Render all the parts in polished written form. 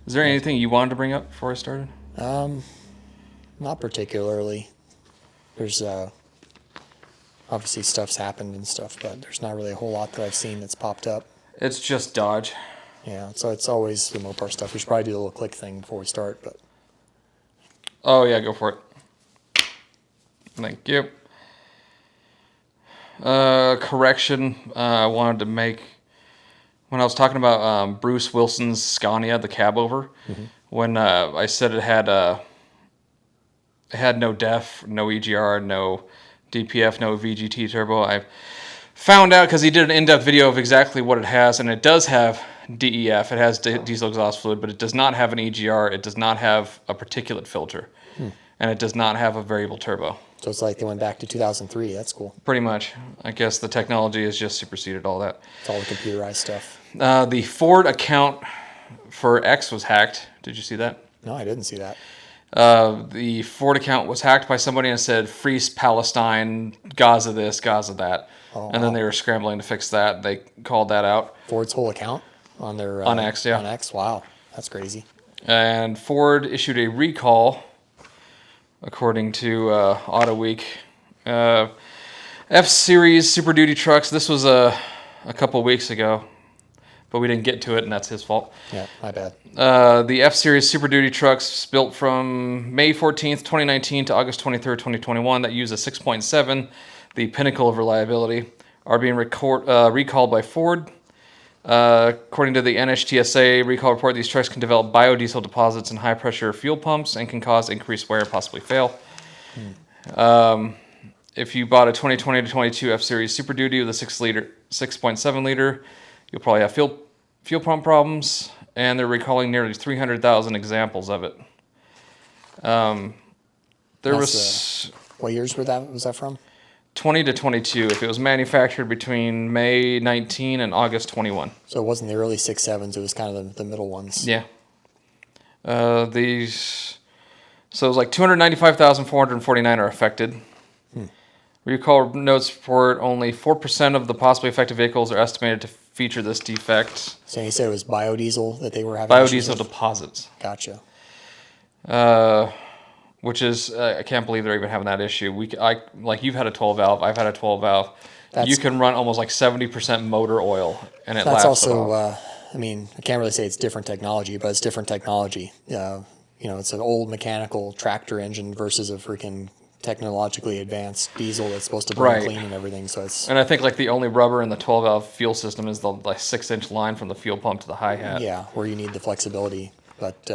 Is there anything you wanted to bring up before I started? Not particularly. There's obviously stuff's happened and stuff, but there's not really a whole lot that I've seen that's popped up. It's just Dodge. Yeah, so it's always the Mopar stuff. We should probably do a little click thing before we start, but Oh, yeah, go for it. Thank you. Correction I wanted to make. When I was talking about Bruce Wilson's Scania, the cab over, when I said it had no DEF, no EGR, no DPF, no VGT turbo, I found out because he did an in-depth video of exactly what it has, and it does have DEF. It has diesel exhaust fluid, but it does not have an EGR. It does not have a particulate filter, and it does not have a variable turbo. so it's like they went back to 2003. That's cool. Pretty much. I guess the technology has just superseded all that. It's all the computerized stuff. The Ford account for X was hacked. Did you see that? No, I didn't see that. The Ford account was hacked by somebody and said, "Free Palestine, Gaza this, Gaza that." Oh, And then wow. they were scrambling to fix that. They called that out. Ford's whole account on their On X, yeah. On X, wow, that's crazy. And Ford issued a recall, according to Auto Week. F-Series Super Duty trucks. This was a couple weeks ago, but we didn't get to it, and that's his fault. Yeah, my bad. The F-Series Super Duty trucks built from May 14th, 2019 to August 23rd, 2021 that use a 6.7, the pinnacle of reliability, are being recalled by Ford. According to the NHTSA recall report, these trucks can develop biodiesel deposits in high-pressure fuel pumps and can cause increased wear and possibly fail. If you bought a 2020 to 22 F-Series Super Duty with a 6.7 liter, you'll probably have fuel pump problems, and they're recalling nearly 300,000 examples of it. What years was that from? 20 to 22 if it was manufactured between May 19 and August 21. So it wasn't the early 6.7s. It was kind of the middle ones. Yeah. So it was like 295,449 are affected. Recall notes report only 4% of the possibly affected vehicles are estimated to feature this defect. So you said it was biodiesel that they were having issues Biodiesel with? deposits. Gotcha. Which is, I can't believe they're even having that issue. Like you've had a 12 valve, I've had a 12 valve. You can run almost like 70% motor oil, and it That's lasts. also, I mean, I can't really say it's different technology, but it's different technology. It's an old mechanical tractor engine versus a freaking technologically advanced diesel that's supposed to burn clean and everything. So it's And I think like the only rubber in the 12 valve fuel system is the like 6-inch line from the fuel pump to the hi hat. yeah, where you need the flexibility, but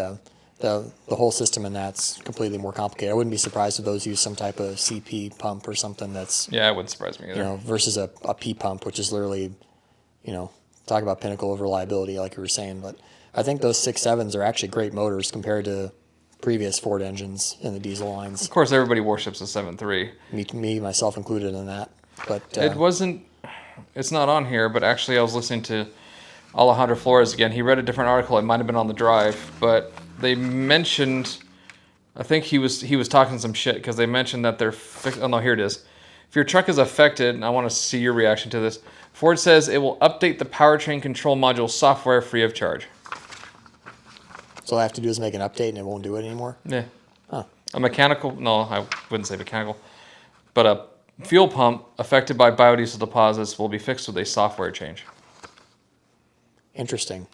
the whole system in that's completely more complicated. I wouldn't be surprised if those use some type of CP pump or something that's Yeah, it wouldn't surprise me either. versus a P pump, which is literally, talk about pinnacle of reliability, like you were saying. But I think those 6.7s are actually great motors compared to previous Ford engines in the diesel lines. Of course, everybody worships the 7.3. Me, myself included in that. But It's not on here, but actually I was listening to Alejandro Flores again. He read a different article. It might have been on the drive, but they mentioned, I think he was talking some shit because they mentioned that oh no, here it is. If your truck is affected, and I want to see your reaction to this, Ford says it will update the powertrain control module software free of charge. So all I have to do is make an update and it won't do it anymore? Yeah. Huh. I wouldn't say mechanical, but a fuel pump affected by biodiesel deposits will be fixed with a software change. Interesting.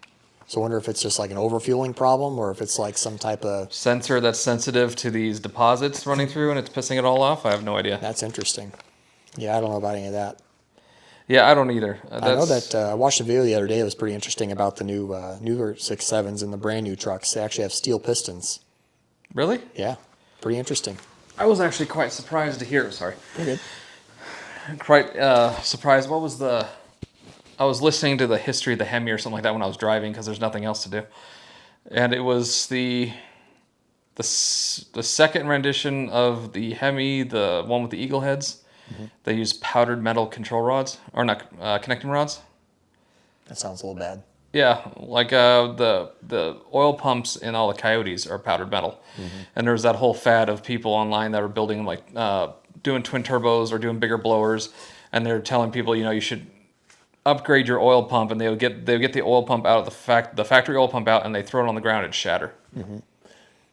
So I wonder if it's just like an overfueling problem or if it's like some type of Sensor that's sensitive to these deposits running through and it's pissing it all off? I have no idea. That's interesting. Yeah, I don't know about any of that. Yeah, I don't either. I know that I watched a video the other day that was pretty interesting about the newer 6.7s and the brand new trucks. They actually have steel pistons. Really? Yeah, pretty interesting. I was actually quite surprised to hear. Sorry. Pretty good. Quite surprised. I was listening to the history of the Hemi or something like that when I was driving because there's nothing else to do. And it was the second rendition of the Hemi, the one with the eagle heads. Mm-hmm. They use powdered metal control rods, or not connecting rods. That sounds a little bad. Yeah, like the oil pumps in all the Coyotes are powdered metal. Mm-hmm. And there's that whole fad of people online that are building doing twin turbos or doing bigger blowers, and they're telling people, you should upgrade your oil pump, and they'll get the oil pump out of the factory oil pump out, and they throw it on the ground and shatter.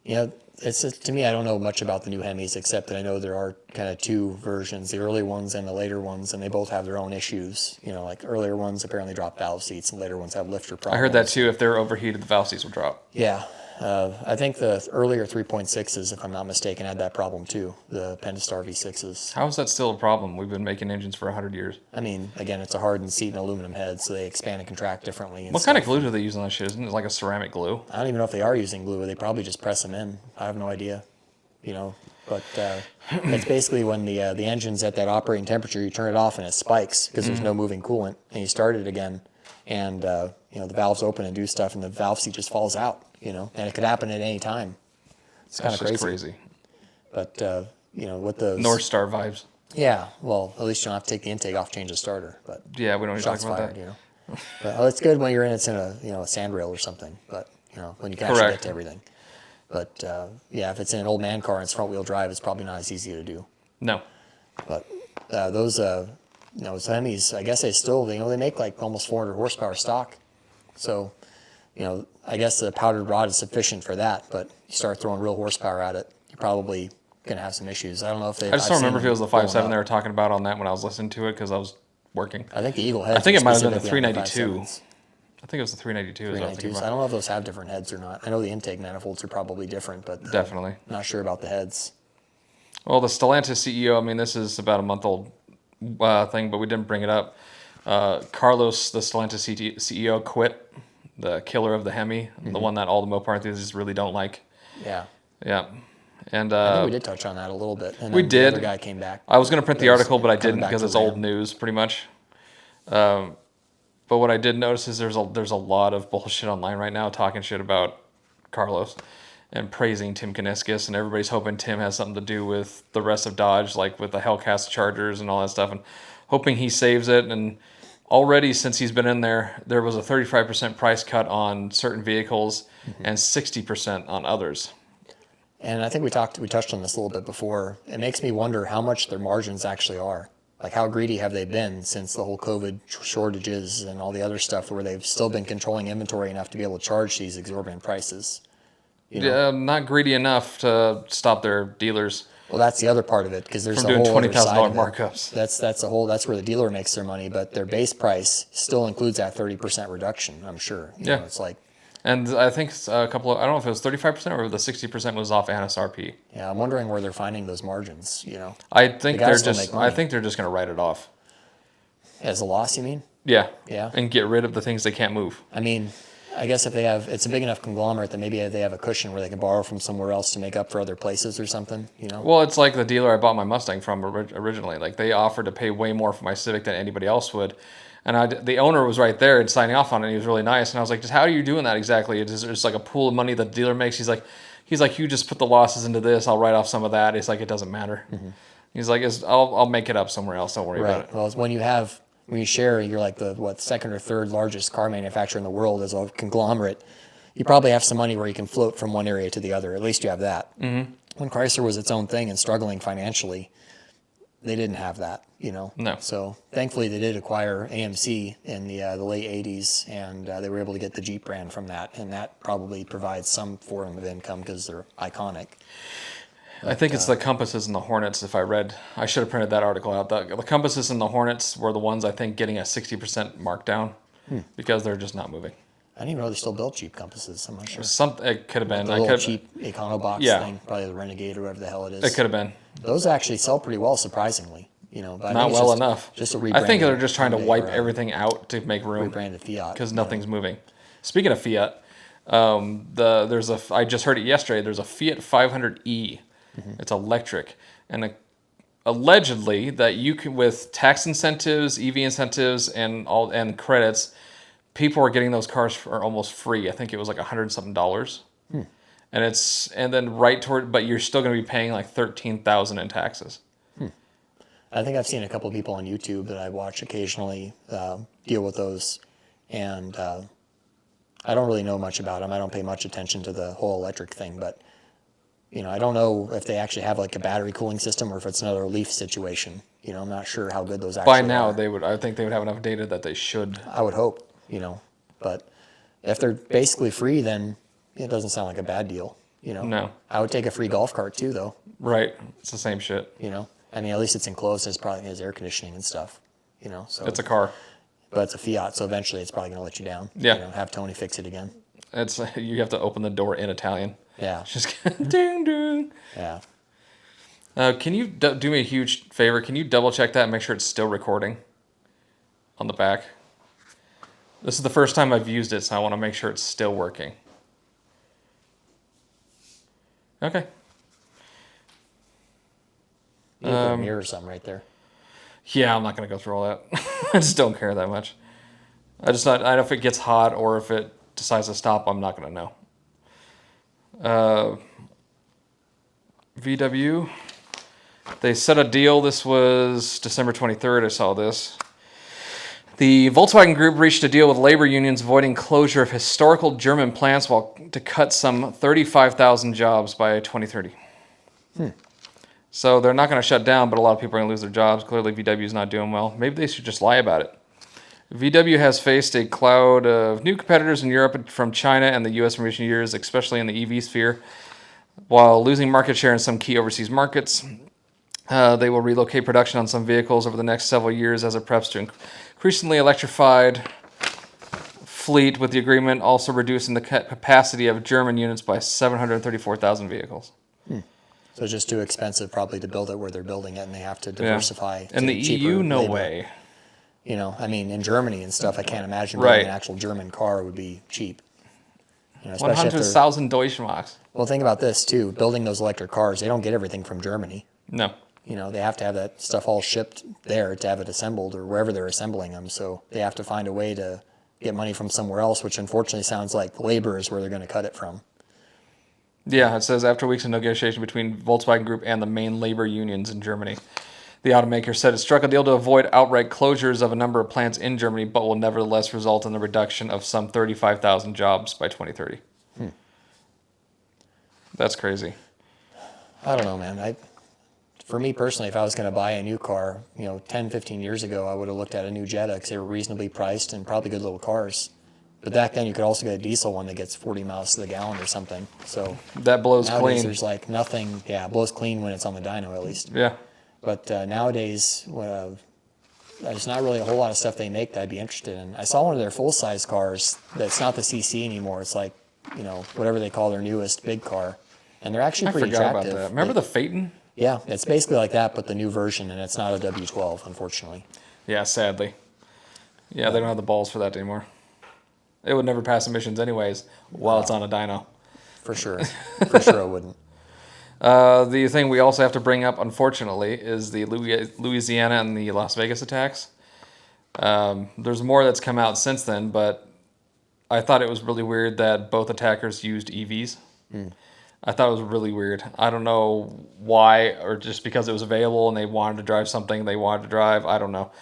Yeah, to me, I don't know much about the new Hemis, except that I know there are kind of two versions, the early ones and the later ones, and they both have their own issues. Like earlier ones apparently drop valve seats, and later ones have lifter problems. I heard that too. If they're overheated, the valve seats will drop. Yeah. I think the earlier 3.6s, if I'm not mistaken, had that problem too, the Pentastar V6s. How is that still a problem? We've been making engines for 100 years. I mean, again, it's a hardened seat and aluminum head, so they expand and contract differently. What kind of glue do they use on that shit? Isn't it like a ceramic glue? I don't even know if they are using glue. They probably just press them in. I have no idea. But it's basically when the engine's at that operating temperature, you turn it off and it spikes because there's no moving coolant, and you start it again, and the valves open and do stuff, and the valve seat just falls out. And it could happen at any time. It's kind of crazy. But with those North Star vibes. Yeah, well, at least you don't have to take the intake off, change the starter. But yeah, we don't need to talk about fired, that. But it's good when it's in a sand rail or something. But when you can actually get to everything. But if it's in an old man car and it's front wheel drive, it's probably not as easy to do. No. But those Hemis, I guess they make like almost 400 horsepower stock. So I guess the powdered rod is sufficient for that. But you start throwing real horsepower at it, you're probably gonna have some issues. I don't know if I just don't remember if it was the 5.7 they were talking about on that when I was listening to it because I was working. I think the Eagle heads. I think it might have been the 392. I think it was the 392. 392s. I don't know if those have different heads or not. I know the intake manifolds are probably different, but definitely not sure about the heads. Well, the Stellantis CEO. I mean, this is about a month old thing, but we didn't bring it up. Carlos, the Stellantis CEO, quit. The killer of the Hemi, the one that all the Mopar enthusiasts really don't like. Yeah. Yeah. And I think we did touch on that a little bit. And we did. The other guy came back. I was going to print the article, but I didn't because it's old news, pretty much. But what I did notice is there's a lot of bullshit online right now talking shit about Carlos and praising Tim Kuniskis, and everybody's hoping Tim has something to do with the rest of Dodge, like with the Hellcat Chargers and all that stuff, and hoping he saves it. And already since he's been in there was a 35% price cut on certain vehicles and 60% on others. And I think we touched on this a little bit before. It makes me wonder how much their margins actually are. Like, how greedy have they been since the whole COVID shortages and all the other stuff, where they've still been controlling inventory enough to be able to charge these exorbitant prices? Yeah, not greedy enough to stop their dealers. Well, that's the other part of it, because there's from a whole doing $20,000 markups. That's where the dealer makes their money, but their base price still includes that 30% reduction. I'm sure. It's like. And I think I don't know if it was 35% or the 60% was off MSRP. Yeah, I'm wondering where they're finding those margins. I think they're just going to write it off. As a loss, you mean? Yeah. Yeah. And get rid of the things they can't move. I mean, I guess if it's a big enough conglomerate that maybe they have a cushion where they can borrow from somewhere else to make up for other places or something. Well, it's like the dealer I bought my Mustang from originally. Like, they offered to pay way more for my Civic than anybody else would. And the owner was right there and signing off on it. And he was really nice. And I was like, just how are you doing that exactly? It's just like a pool of money the dealer makes. He's like, you just put the losses into this. I'll write off some of that. It's like, it doesn't matter. Mm-hmm. He's like, I'll make it up somewhere else. Don't worry about it. Well, when you share, you're like the second or third largest car manufacturer in the world as a conglomerate. You probably have some money where you can float from one area to the other. At least you have that. Mm-hmm. When Chrysler was its own thing and struggling financially, they didn't have that, No. So thankfully they did acquire AMC in the late 80s, and they were able to get the Jeep brand from that, and that probably provides some form of income because they're iconic. I think it's the Compasses and the Hornets. I should have printed that article out. The Compasses and the Hornets were the ones I think getting a 60% markdown because they're just not moving. I didn't even know they still built Jeep Compasses. I'm not sure. It could have been. The little cheap Econobox thing, probably the Renegade or whatever the hell it is. It could have been. Those actually sell pretty well, surprisingly. But not well enough. Just a rebrand. I think they're just trying to wipe everything out to make room. Rebranded Fiat. Because nothing's moving. Speaking of Fiat, I just heard it yesterday. There's a Fiat 500e. Mm-hmm. It's electric, and allegedly that you can, with tax incentives, EV incentives, and credits, people are getting those cars for almost free. I think it was like $100-something. And then but you're still going to be paying like $13,000 in taxes. I think I've seen a couple of people on YouTube that I watch occasionally deal with those, and I don't really know much about them. I don't pay much attention to the whole electric thing, but You know, I don't know if they actually have like a battery cooling system or if it's another Leaf situation. You know, I'm not sure how good those actually By now, are. I think they would have enough data that they should. I would hope, you know, but if they're basically free, then it doesn't sound like a bad deal, you know. No. I would take a free golf cart too, though. Right. It's the same shit. You know, I mean, at least it's enclosed and it probably has air conditioning and stuff, you know. So It's a car. but it's a Fiat, so eventually it's probably going to let you down. Yeah. You know, have Tony fix it again. It's you have to open the door in Italian. Yeah. Just ding ding. Yeah. Can you do me a huge favor? Can you double check that and make sure it's still recording on the back? This is the first time I've used it, so I want to make sure it's still working. Okay. You can put a mirror or something right there. Yeah, I'm not going to go through all that. I just don't care that much. I don't know if it gets hot or if it decides to stop. I'm not going to know. VW. They set a deal. This was December 23rd. I saw this. The Volkswagen Group reached a deal with labor unions avoiding closure of historical German plants while to cut some 35,000 jobs by 2030. So they're not going to shut down, but a lot of people are going to lose their jobs. Clearly, VW is not doing well. Maybe they should just lie about it. VW has faced a cloud of new competitors in Europe from China and the U.S. in recent years, especially in the EV sphere. While losing market share in some key overseas markets, they will relocate production on some vehicles over the next several years as it preps to increasingly electrified fleet, with the agreement also reducing the capacity of German units by 734,000 vehicles. So it's just too expensive probably to build it where they're building it, and they have to diversify. And the EU, no way. You know, I mean, in Germany and stuff, I can't imagine Right. building an actual German car would be cheap. You know, especially if they're, 100,000 Deutschmarks. well, think about this too. Building those electric cars, they don't get everything from Germany. No. You know, they have to have that stuff all shipped there to have it assembled or wherever they're assembling them. So they have to find a way to get money from somewhere else, which unfortunately sounds like labor is where they're going to cut it from. Yeah, it says after weeks of negotiation between Volkswagen Group and the main labor unions in Germany, the automaker said it struck a deal to avoid outright closures of a number of plants in Germany, but will nevertheless result in the reduction of some 35,000 jobs by 2030. That's crazy. I don't know, man. For me personally, if I was going to buy a new car, you know, 10, 15 years ago, I would have looked at a new Jetta because they were reasonably priced and probably good little cars. But back then, you could also get a diesel one that gets 40 miles to the gallon or something. So That blows nowadays, clean. there's like nothing. Yeah, it blows clean when it's on the dyno at least. Yeah. But nowadays, there's not really a whole lot of stuff they make that I'd be interested in. I saw one of their full-size cars that's not the CC anymore. It's like, you know, whatever they call their newest big car. And they're actually I pretty forgot attractive. about that. Remember the Phaeton? Yeah, it's basically like that, but the new version, and it's not a W12, unfortunately. Yeah, sadly. Yeah, they don't have the balls for that anymore. It would never pass emissions anyways while it's on a dyno. For sure. For sure it wouldn't. The thing we also have to bring up, unfortunately, is the Louisiana and the Las Vegas attacks. There's more that's come out since then, but I thought it was really weird that both attackers used EVs. I thought it was really weird. I don't know why, or just because it was available and they wanted to drive something they wanted to drive. I don't know.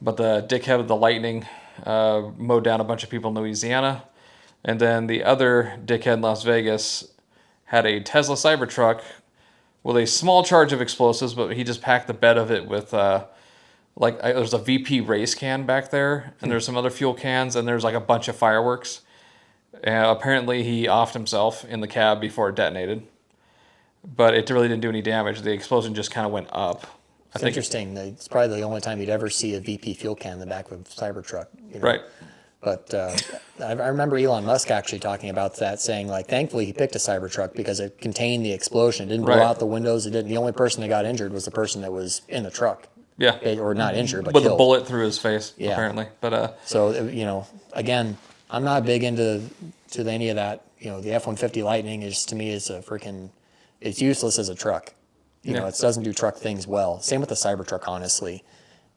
But the dickhead with the lightning mowed down a bunch of people in Louisiana. And then the other dickhead in Las Vegas had a Tesla Cybertruck with a small charge of explosives, but he just packed the bed of it with, there's a VP race can back there, and there's some other fuel cans, and there's like a bunch of fireworks. Apparently, he offed himself in the cab before it detonated, but it really didn't do any damage. The explosion just kind of went up. It's interesting. It's probably the only time you'd ever see a VP fuel can in the back of a Cybertruck. You know? Right. But I remember Elon Musk actually talking about that, saying, like, thankfully he picked a Cybertruck because it contained the explosion. It didn't blow Right. out the windows. It didn't. The only person that got injured was the person that was in the truck. Yeah. Or not injured, but With killed. a bullet through his face, Yeah. apparently. But So, you know, again, I'm not big into any of that. You know, the F-150 Lightning is, to me, is a freaking, it's useless as a truck. You know, it doesn't do truck things well. Same with the Cybertruck, honestly.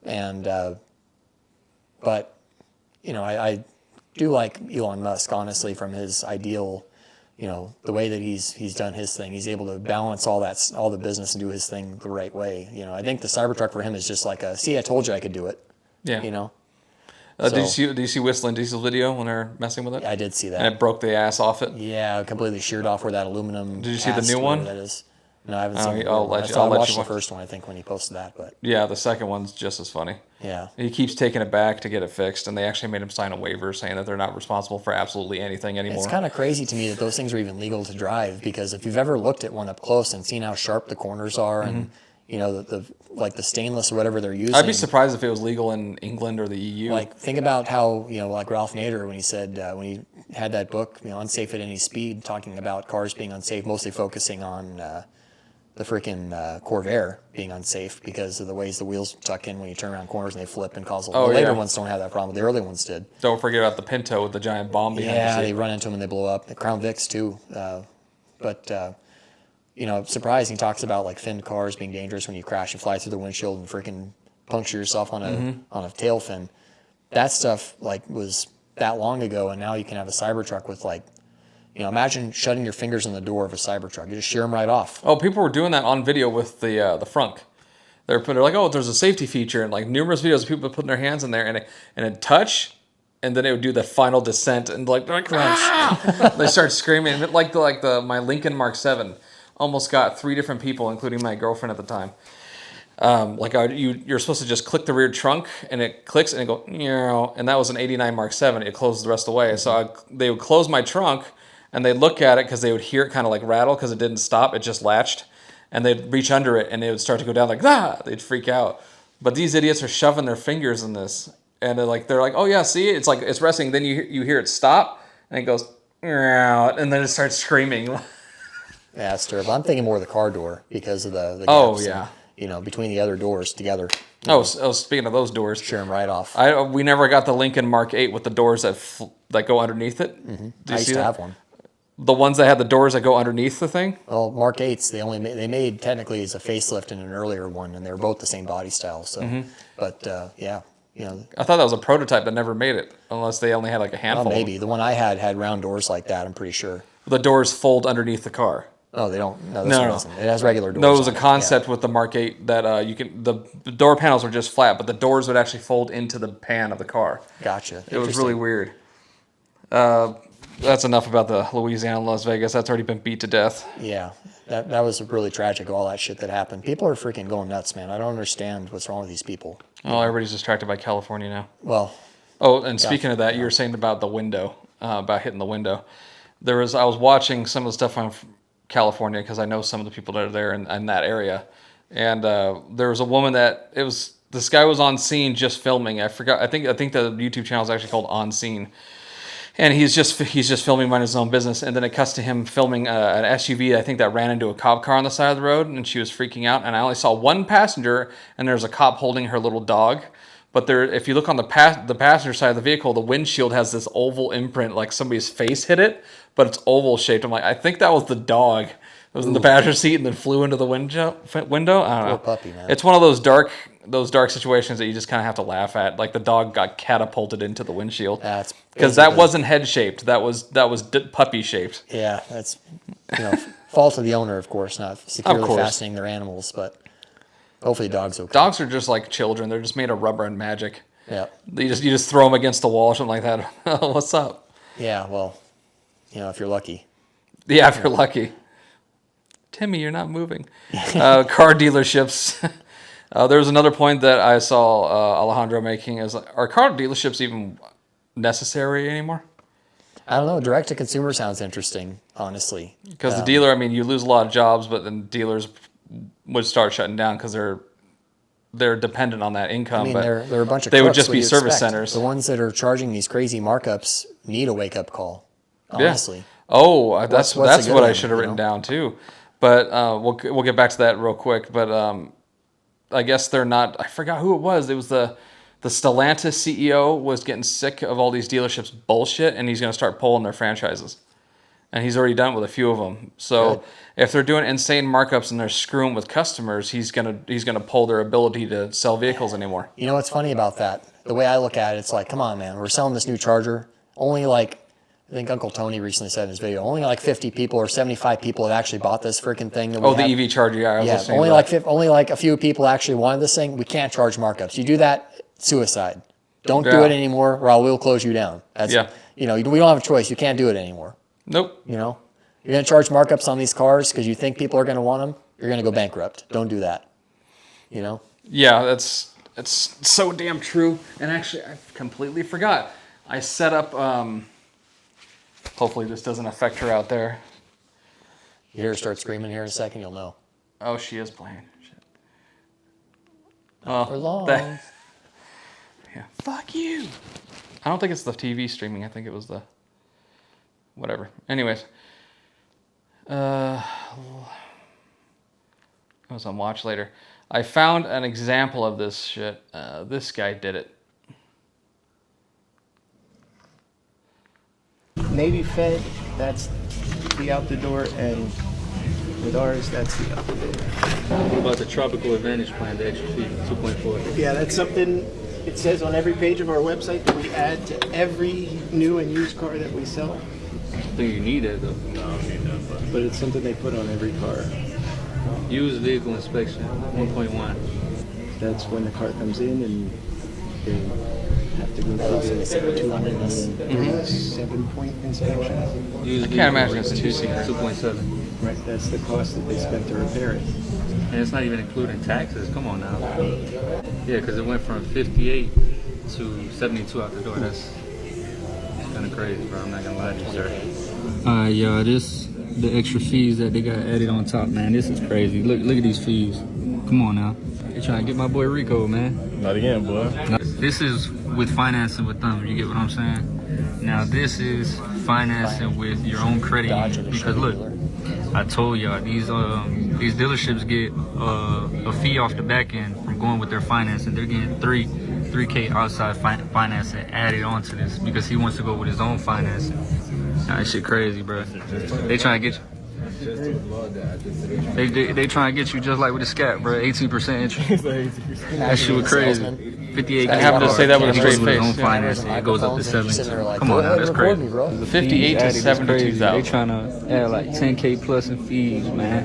And, but, you know, I do like Elon Musk, honestly, from his ideal, you know, the way that he's done his thing. He's able to balance all the business and do his thing the right way. You know, I think the Cybertruck for him is just like see, I told you I could do it. yeah. You know? Did you see Whistling Diesel's video when they're messing with it? I did see And that. it broke the ass off it. Yeah, completely sheared off where that aluminum. Did you see the new one? That is. No, I haven't seen it. I'll let you I watched the watch. first one, I think, when he posted that. But Yeah, the second one's just as funny. yeah, He keeps taking it back to get it fixed, and they actually made him sign a waiver saying that they're not responsible for absolutely anything anymore. it's kind of crazy to me that those things are even legal to drive, because if you've ever looked at one up close and seen how sharp the corners are, and you know the like the stainless or whatever they're using. I'd be surprised if it was legal in England or the EU. Like, think about how, like Ralph Nader, when he said, when he had that book, Unsafe at Any Speed, talking about cars being unsafe, mostly focusing on the freaking Corvair being unsafe because of the ways the wheels tuck in when you turn around corners and they flip and cause. The later ones don't have that problem. The early ones did. Don't forget about the Pinto with the giant bomb behind the seat. Yeah, they run into them and they blow up. The Crown Vics too. Surprising. He talks about like thin cars being dangerous when you crash and fly through the windshield and freaking puncture yourself on a tail fin. That stuff was that long ago, and now you can have a Cybertruck with imagine shutting your fingers on the door of a Cybertruck. You just shear them right off. Oh, people were doing that on video with the frunk. They're like, oh, there's a safety feature, and like numerous videos of people putting their hands in there and it touch, and then it would do the final descent, and they're like ah! They start screaming. Like my Lincoln Mark 7 almost got 3 different people, including my girlfriend at the time. You're supposed to just click the rear trunk, and it clicks, and it go, and that was an '89 Mark 7. It closed the rest of the way. So they would close my trunk, and they'd look at it because they would hear it kind of like rattle because it didn't stop. It just latched, and they'd reach under it, and it would start to go down like they'd freak out. But these idiots are shoving their fingers in this, and they're like, oh yeah, see, it's like it's resting. Then you hear it stop, and it goes, and then it starts screaming. Yeah, it's terrible. I'm thinking more of the car door because of the gaps. Oh yeah. Between the other doors together. Speaking of those doors, shear them right off. We never got the Lincoln Mark 8 with the doors that go underneath it. Mm-hmm. I used to have one. The ones that had the doors that go underneath the thing? Well, Mark 8s, they made technically as a facelift in an earlier one, and they were both the same body style. So, but yeah, I thought that was a prototype that never made it, unless they only had like a handful. Well, maybe the one I had round doors like that. I'm pretty sure. The doors fold underneath the car. Oh, they don't. No, this one doesn't. It has regular doors. No, it was a concept with the Mark 8 that the door panels were just flat, but the doors would actually fold into the pan of the car. Gotcha. It was really weird. That's enough about the Louisiana and Las Vegas. That's already been beat to death. Yeah, that was really tragic, all that shit that happened. People are freaking going nuts, man. I don't understand what's wrong with these people. Oh, everybody's distracted by California now. Well. Oh, and speaking of that, you were saying about the window, about hitting the window. I was watching some of the stuff on California because I know some of the people that are there in that area, and there was a woman this guy was on scene just filming. I forgot. I think the YouTube channel is actually called On Scene, and he's just filming minding his own business, and then it cuts to him filming an SUV. I think that ran into a cop car on the side of the road, and she was freaking out. And I only saw one passenger, and there's a cop holding her little dog. But if you look on the passenger side of the vehicle, the windshield has this oval imprint, like somebody's face hit it, but it's oval shaped. I'm like, I think that was the dog. It was in the passenger seat and then flew into the window. I don't know. Poor puppy, man. It's one of those dark situations that you just kind of have to laugh at. Like the dog got catapulted into the windshield. Because that wasn't head shaped. That was puppy shaped. Yeah, that's fault of the owner, of course, not securely fastening their animals, but. Hopefully the dog's okay. Dogs are just like children. They're just made of rubber and magic. Yeah. You just throw them against the wall or something like that. What's up? Yeah, well, if you're lucky. Yeah, if you're lucky. Timmy, you're not moving. Car dealerships. There was another point that I saw Alejandro making is, are car dealerships even necessary anymore? I don't know. Direct to consumer sounds interesting, honestly. Because the dealer, you lose a lot of jobs, but then dealers would start shutting down because they're dependent on that income. But there are a bunch of they would crooks. just What be do you service expect? centers. The ones that are charging these crazy markups need a wake up call. Honestly. Yeah. Oh, that's what I should have written know? down too. But we'll get back to that real quick. But I guess they're not. I forgot who it was. It was the Stellantis CEO was getting sick of all these dealerships bullshit, and he's going to start pulling their franchises. And he's already done it with a few of them. So Good. If they're doing insane markups and they're screwing with customers, he's gonna pull their ability to sell vehicles anymore. You know what's funny about that? The way I look at it, it's like, come on, man, we're selling this new Charger. Only I think Uncle Tony recently said in his video, only like 50 people or 75 people have actually bought this freaking thing. That the EV Charger, yeah. I was listening only to that. only like a few people actually wanted this thing. We can't charge markups. You do that, suicide. Don't do Yeah. it anymore, or I will close you down. That's, Yeah. You know, we don't have a choice. You can't do it anymore. Nope. You know, you're going to charge markups on these cars because you think people are going to want them. You're going to go bankrupt. Don't do that. You know. Yeah, it's so damn true. And actually, I completely forgot. I set up. Hopefully, this doesn't affect her out there. You hear her start screaming here in a second, you'll know. Oh, she is playing. Shit. For long. Yeah. Fuck you. I don't think it's the TV streaming. I think it was the whatever. Anyways, it was on Watch Later. I found an example of this shit. This guy did it. Navy Fed, that's the out the door, and with ours, that's the out the door. What about the Tropical Advantage plan, the extra fee, 2.4? Yeah, that's something it says on every page of our website that we add to every new and used car that we sell. I think you need that though. But it's something they put on every car. Used vehicle inspection, 1.1. That's when the car comes in and they have to go through the 237-point inspection. Used I can't imagine vehicle it's 2 seats. 2.7. Right, that's the cost that they spent to repair it. And it's not even including taxes. Come on now. Yeah, because it went from 58 to 72 out the door. That's kind of crazy, bro. I'm not gonna lie to you, sir. Alright, y'all. The extra fees that they got added on top, man. This is crazy. Look at these fees. Come on now. They trying to get my boy Rico, man. Not again, boy. This is with financing with them. You get what I'm saying? Now this is financing with your own credit Dodge union. or the Because Chevy look, dealer. I told y'all these dealerships get a fee off the back end from going with their financing. They're getting 3K outside financing added onto this because he wants to go with his own financing. That shit crazy, bro. They trying to get you. They trying to get you just like with the scat, bro. 18% interest. That shit was crazy. 58K. I happened to say that with a straight face. Own Yeah. financing, it goes up to 72. Come on now, that's Record crazy. me, bro. The 58 to Added is crazy. 72,000. They trying to add like 10K plus in fees, man.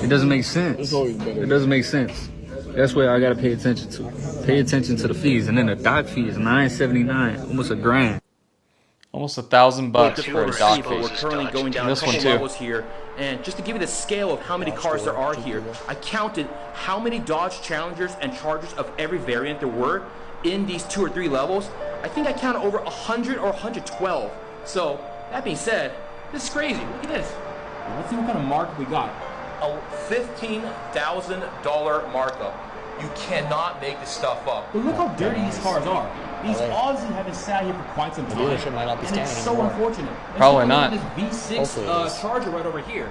It doesn't make sense. It doesn't make sense. That's where I gotta pay attention to. Pay attention to the fees, and then the doc fee is $979, almost $1,000. Almost $1,000 for a dock We're fee. currently going down This a one couple too. levels here, and just to give you the scale of how many cars there are here, I counted how many Dodge Challengers and Chargers of every variant there were in these 2 or 3 levels. I think I counted over 100 or 112. So that being said, this is crazy. Look at this. Let's see what kind of markup we got. A $15,000 markup. You cannot make this stuff up. But look how dirty these cars are. These obviously have been sat here for quite some time. dealership might not be and it's standing so anymore. unfortunate. And Probably so not. This V6 Hopefully it is. Charger right over here,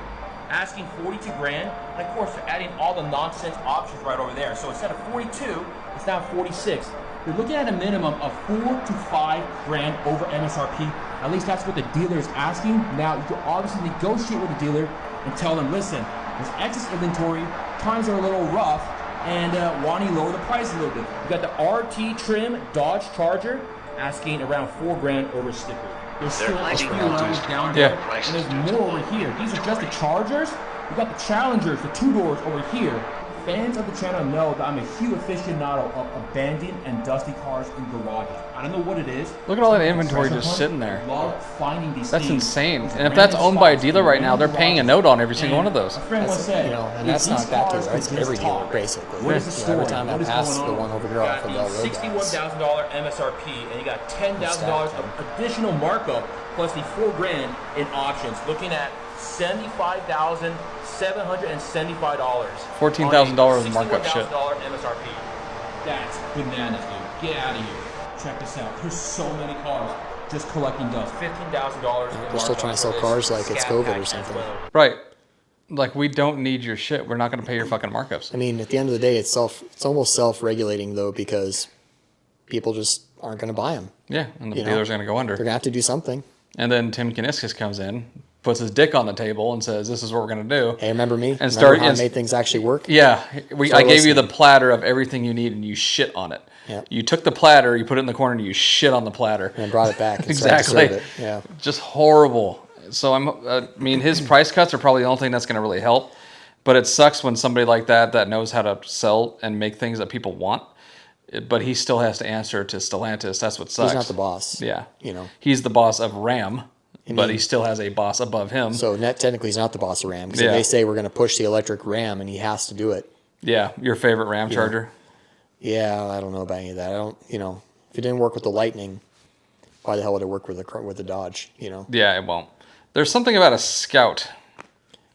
asking 42 grand. And of course, they're adding all the nonsense options right over there. So instead of 42, it's now 46. You're looking at a minimum of 4 to 5 grand over MSRP. At least that's what the dealer is asking. Now you can obviously negotiate with the dealer and tell them, listen, there's excess inventory, times are a little rough, and why don't you lower the price a little bit? You got the RT trim Dodge Charger asking around 4 grand over sticker. There's still a few levels down there, and there's more over here. These are just the Chargers. We got the Challengers, the 2-doors over here. Fans of the channel know that I'm a huge aficionado of abandoned and dusty cars in garages. I don't know what it is. Look at all that inventory just sitting there. I love finding these That's things. insane. And if that's owned by a dealer right now, they're paying a note on every single one of those. A friend once said, You know, and that's if not these that cars dealer. That's could every just dealer, talk, basically. what is the You know, story? every time I What is pass going the on? one over here You off got of the Bell Road, $61,000 MSRP, and you got $10,000 of additional markup plus the 4 grand in options. Looking at $75,775. $14,000 markup shit. MSRP. That's bananas, dude. Get out of here. Check this out. There's so many cars just collecting dust. $15,000. They're still trying to sell cars like it's COVID or something. Right. Like, we don't need your shit. We're not going to pay your fucking markups. I mean, at the end of the day, it's almost self-regulating though, because people just aren't going to buy them. Yeah, and the You know, dealers are going to go They're under. going to have to do something. And then Tim Kaniskis comes in, puts his dick on the table and says, this is what we're going to do. Hey, remember me? And Remember how I made things actually work? Yeah, Start I gave you the listening. platter of everything you need and you shit on it. Yep. You took the platter, you put it in the corner, and you shit on the platter. And brought it back. And started to Exactly. serve it. Yeah. Just horrible. So I mean, his price cuts are probably the only thing that's going to really help. But it sucks when somebody like that knows how to sell and make things that people want but he still has to answer to Stellantis. That's what sucks. He's not the boss. Yeah. You know. He's the boss of Ram, but he still has a boss above him. So technically he's not the boss of Ram, because Yeah. if they say we're going to push the electric Ram and he has to do it. Yeah, your favorite Ram Charger? Yeah, I don't know about any of that. I don't, if it didn't work with the Lightning, why the hell would it work with the Dodge, Yeah, it won't. There's something about a Scout.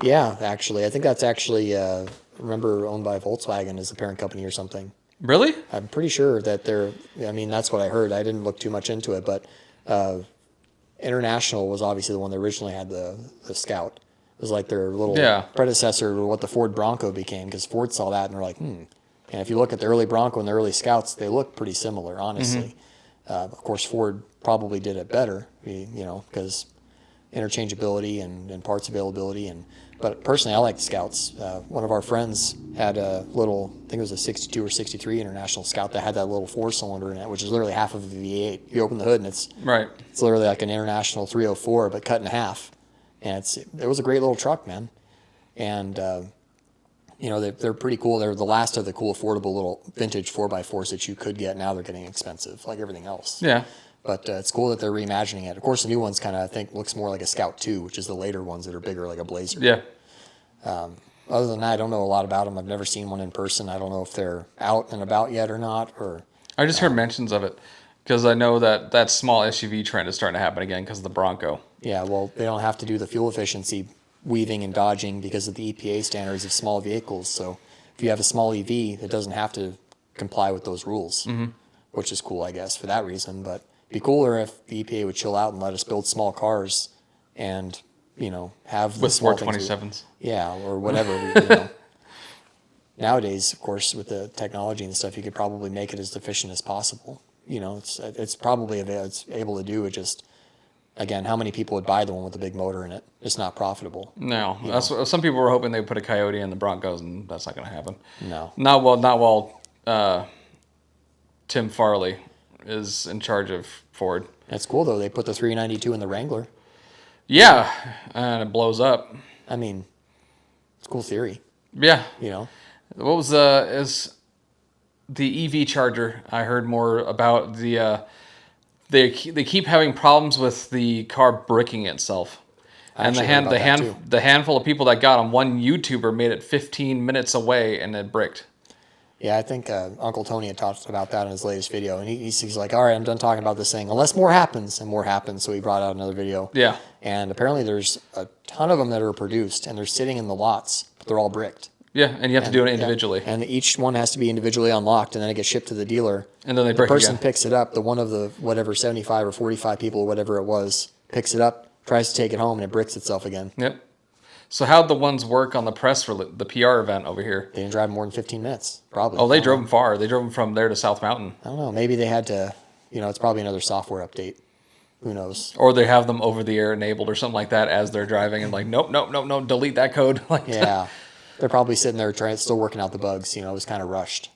Yeah, actually. I think that's actually, remember, owned by Volkswagen as the parent company or something. Really? I'm pretty sure that that's what I heard. I didn't look too much into it, but International was obviously the one that originally had the Scout. It was like their little predecessor to what the Ford Bronco became, because Ford saw that and they're like, And if you look at the early Bronco and the early Scouts, they look pretty similar, honestly. Of course, Ford probably did it better, because interchangeability and parts availability. But personally, I like the Scouts. One of our friends had a little, I think it was a 62 or 63 International Scout that had that little 4-cylinder in it, which is literally half of a V8. You open the hood and it's literally like an International 304, but cut in half. And it was a great little truck, man. And they're pretty cool. They're the last of the cool, affordable little vintage 4x4s that you could get. Now they're getting expensive, like everything else. Yeah. But it's cool that they're reimagining it. Of course, the new one's kind of, I think, looks more like a Scout 2, which is the later ones that are bigger, like a Blazer. Yeah. Other than that, I don't know a lot about them. I've never seen one in person. I don't know if they're out and about yet or not. I just heard mentions of it, because I know that small SUV trend is starting to happen again because of the Bronco. Yeah, well, they don't have to do the fuel efficiency weaving and dodging because of the EPA standards of small vehicles. So if you have a small EV, it doesn't have to comply with those rules, which is cool, I guess, for that reason. But it'd be cooler if the EPA would chill out and let us build small cars and, have with small 427s. Yeah, or whatever. Nowadays, of course, with the technology and stuff, you could probably make it as efficient as possible. It's probably it's able to do it. Just again, how many people would buy the one with the big motor in it? It's not profitable. No, that's what, some people were hoping they would put a Coyote in the Broncos, and that's not going to happen. No, not while Tim Farley is in charge of Ford. It's cool though. They put the 392 in the Wrangler. Yeah, and it blows up. I mean, it's a cool theory. Yeah. What was is the EV charger? I heard more about the they keep having problems with the car bricking itself. And the handful of people that got them, one YouTuber made it 15 minutes away and it bricked. Yeah, I think Uncle Tony had talked about that in his latest video, and he's like, all right, I'm done talking about this thing, unless more happens, and more happens, so he brought out another video. Yeah. And apparently there's a ton of them that are produced, and they're sitting in the lots, but they're all bricked. Yeah, and you have to do it individually. Yeah. And each one has to be individually unlocked, and then it gets shipped to the dealer. And then the person picks it up, the one of the whatever 75 or 45 people or whatever it was, picks it up, tries to take it home, and it bricks itself again. Yep. So how'd the ones work on the press for the PR event over here? They didn't drive more than 15 minutes, probably. Oh, they drove them far. They drove them from there to South Mountain. I don't know. Maybe they had to, it's probably another software update. Who knows? Or they have them over the air enabled or something like that as they're driving and like, nope, delete that code. Yeah. They're probably sitting there still working out the bugs. It was kind of rushed.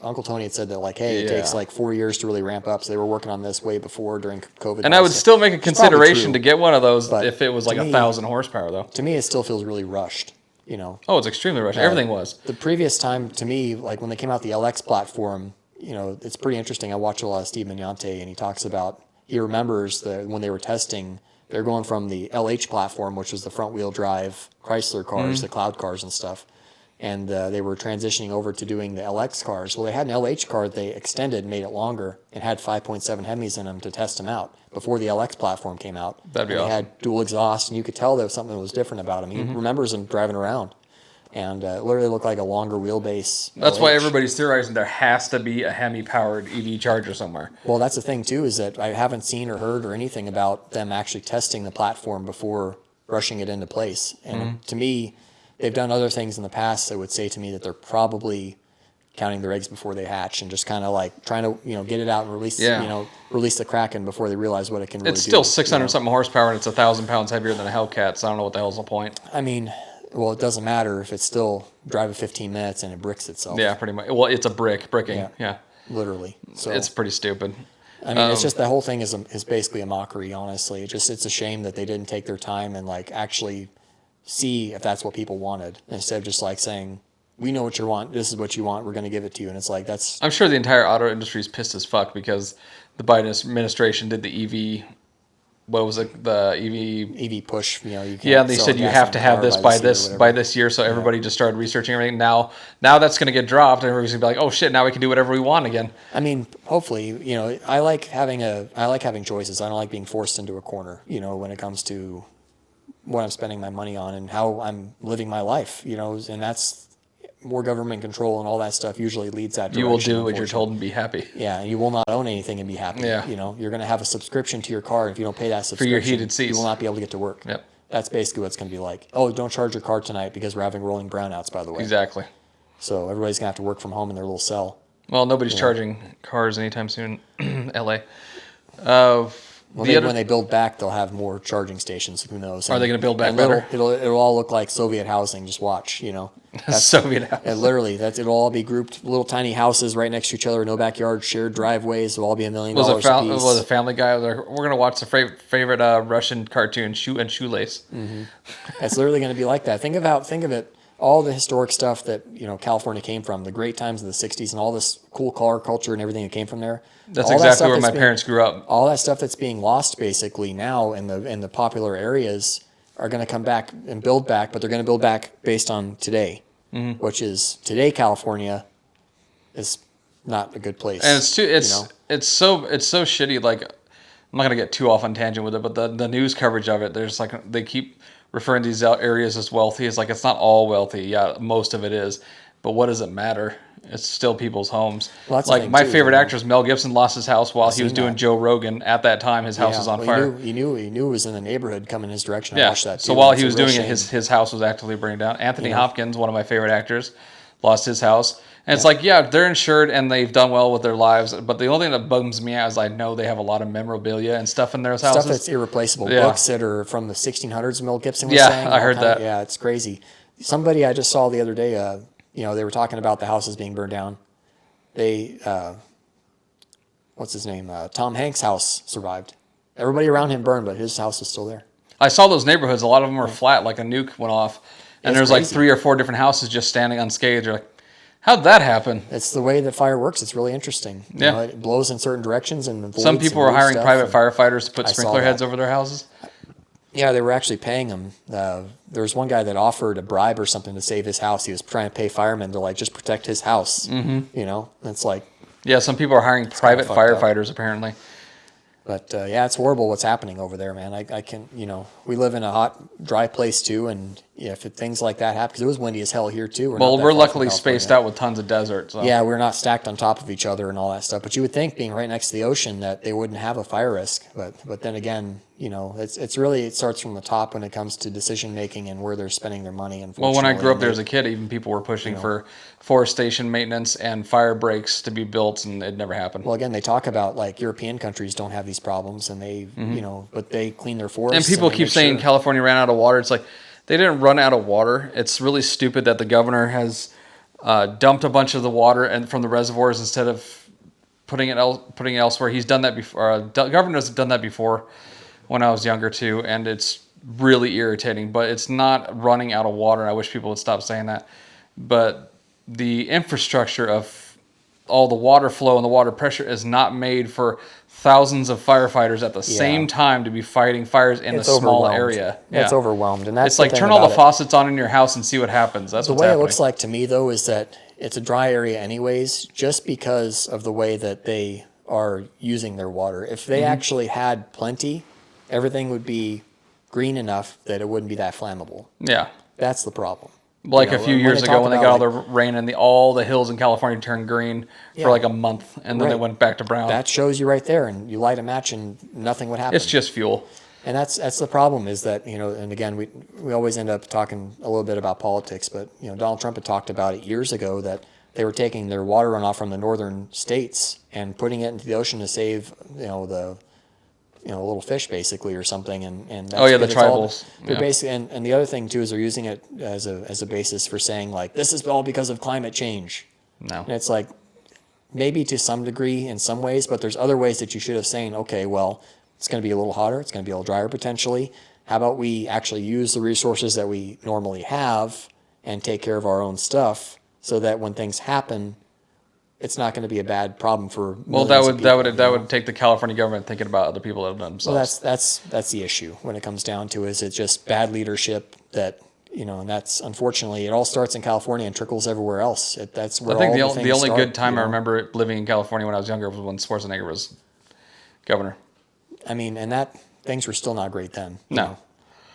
Uncle Tony had said that it takes 4 years to really ramp up. So they were working on this way before during COVID. And I would still make a consideration to get one of those if it was like 1,000 horsepower, though. To me, it still feels really rushed. Oh, it's extremely rushed. Everything was. The previous time, to me, like when they came out the LX platform, it's pretty interesting. I watch a lot of Steve Mignante, and he talks about, he remembers that when they were testing, they're going from the LH platform, which was the front wheel drive Chrysler cars, the Cloud cars and stuff. And they were transitioning over to doing the LX cars. Well, they had an LH car that they extended and made it longer and had 5.7 Hemis in them to test them out before the LX platform came out. That'd be awesome. They had dual exhaust, and you could tell there was something that was different about them. He remembers them driving around. And it literally looked like a longer wheelbase. That's LH. why everybody's theorizing there has to be a Hemi-powered EV charger somewhere. Well, that's the thing, too, is that I haven't seen or heard or anything about them actually testing the platform before rushing it into place. And to me, they've done other things in the past that would say to me that they're probably counting their eggs before they hatch and just kind of like trying to, get it out and release, release the Kraken before they realize what it can really do. It's still 600 something horsepower and it's 1,000 pounds heavier than a Hellcat, so I don't know what the hell's the point. I mean, well, it doesn't matter if it's still driving 15 minutes and it bricks itself. Yeah, pretty much. Well, it's a bricking. Yeah. Literally. So it's pretty stupid. I mean, it's just the whole thing is basically a mockery, honestly. It's a shame that they didn't take their time and actually see if that's what people wanted instead of just saying, we know what you want. This is what you want. We're going to give it to you. And it's like, that's, I'm sure the entire auto industry is pissed as fuck because the Biden administration did the EV. What was it? The EV. EV push, you can't Yeah, they sell said you gas have in to a have car this year or by whatever. this year. So everybody just started researching everything. Now that's going to get dropped, and everybody's going to be like, oh shit, now we can do whatever we want again. I mean, hopefully, I like having choices. I don't like being forced into a corner, when it comes to what I'm spending my money on and how I'm living my life, and that's more government control and all that stuff usually leads that direction. You will do what you're told and be happy. Yeah, and you will not own anything and be happy. Yeah. You're going to have a subscription to your car. And if you don't pay that subscription, your heated seats, you will not be able to get to work. Yep. That's basically what it's going to be like. Oh, don't charge your car tonight because we're having rolling brownouts, by the way. Exactly. So everybody's going to have to work from home in their little cell. Well, nobody's charging cars anytime soon in LA. Well, maybe when they build back, they'll have more charging stations. Who knows? Are they going to build back and better? It'll all look like Soviet housing. Just watch, Soviet house. And literally, it'll all be grouped, little tiny houses right next to each other, no backyard, shared driveways. It'll all be $1 million a piece. Was a Family Guy? We're going to watch the favorite Russian cartoon, Shoe and Shoelace. Mm-hmm. It's literally going to be like that. Think of it. All the historic stuff that California came from, the great times of the '60s, and all this cool car culture and everything that came from there. That's exactly where my parents grew up. All that stuff that's being lost basically now in the popular areas are going to come back and build back, but they're going to build back based on today, which is today California is not a good place. And it's so shitty. Like, I'm not gonna get too off on tangent with it, but the news coverage of it, there's like they keep referring to these areas as wealthy. It's like it's not all wealthy. Yeah, most of it is, but what does it matter? It's still people's homes. Well, that's like my favorite actor is Mel Gibson lost his house while he was doing Joe Rogan. At that time, his house was on fire. He knew it was in the neighborhood coming his direction. Yeah. I watched that too. So while he was doing it, his house was actively burning down. Anthony Hopkins, one of my favorite actors, lost his house. And it's like, yeah, they're insured and they've done well with their lives. But the only thing that bums me out is I know they have a lot of memorabilia and stuff in their houses. Stuff that's irreplaceable. Yeah. Books that are from the 1600s, Mel Gibson was saying. I heard that. Yeah, it's crazy. Somebody I just saw the other day, they were talking about the houses being burned down. They, what's his name? Tom Hanks' house survived. Everybody around him burned, but his house is still there. I saw those neighborhoods. A lot of them were flat, like a nuke went off. And there's like 3 or 4 different houses just standing unscathed. You're like, how'd that happen? It's the way that fire works. It's really interesting. Yeah. It blows in certain directions. And some people were hiring private firefighters to put sprinkler heads over their houses. Yeah, they were actually paying him. There was one guy that offered a bribe or something to save his house. He was trying to pay firemen to just protect his house. Mm-hmm. It's like... Yeah, some people are hiring private firefighters apparently. But it's horrible what's happening over there, man. I can, we live in a hot, dry place too, and if things like that happen, because it was windy as hell here too. We're luckily spaced out with tons of desert. So. Yeah, we're not stacked on top of each other and all that stuff. But you would think, being right next to the ocean, that they wouldn't have a fire risk. But then again, it's really, it starts from the top when it comes to decision making and where they're spending their money. Well, when I grew up there as a kid, even people were pushing for forestation maintenance and fire breaks to be built, and it never happened. Well, again, they talk about European countries don't have these problems, and they, but they clean their forests. And people keep saying California ran out of water. It's like they didn't run out of water. It's really stupid that the governor has dumped a bunch of the water and from the reservoirs instead of putting it elsewhere. He's done that before. Governors have done that before when I was younger too, and it's really irritating. But it's not running out of water. I wish people would stop saying that. But the infrastructure of all the water flow and the water pressure is not made for thousands of firefighters at the same time to be fighting fires in a small area. It's overwhelmed, and that's it's like turn all the faucets on in your house and see what happens. That's the what's way happening. It looks like to me, though, is that it's a dry area anyways, just because of the way that they are using their water. If they actually had plenty, everything would be green enough that it wouldn't be that flammable. Yeah, that's the problem. Like a few years ago when they got all the rain and all the hills in California turned green for like a month, and then it went back to brown. That shows you right there, and you light a match and nothing would happen. It's just fuel. And that's the problem is that, and again, we always end up talking a little bit about politics, but, Donald Trump had talked about it years ago that they were taking their water runoff from the northern states and putting it into the ocean to save, the little fish basically or something, and that's the tribals. They're basically, and the other thing too is they're using it as a basis for saying this is all because of climate change. No, and it's like maybe to some degree in some ways, but there's other ways that you should have saying, okay, well, it's going to be a little hotter, it's going to be a little drier potentially. How about we actually use the resources that we normally have and take care of our own stuff so that when things happen, it's not going to be a bad problem for Well, that would take the California government thinking about other people that have done themselves. Well, that's the issue when it comes down to it, is it's just bad leadership that, and that's, unfortunately, it all starts in California and trickles everywhere else. That's where I think all the only start, good time I remember living in California when I was younger was when Schwarzenegger was governor. I mean, and that things were still not great then. No.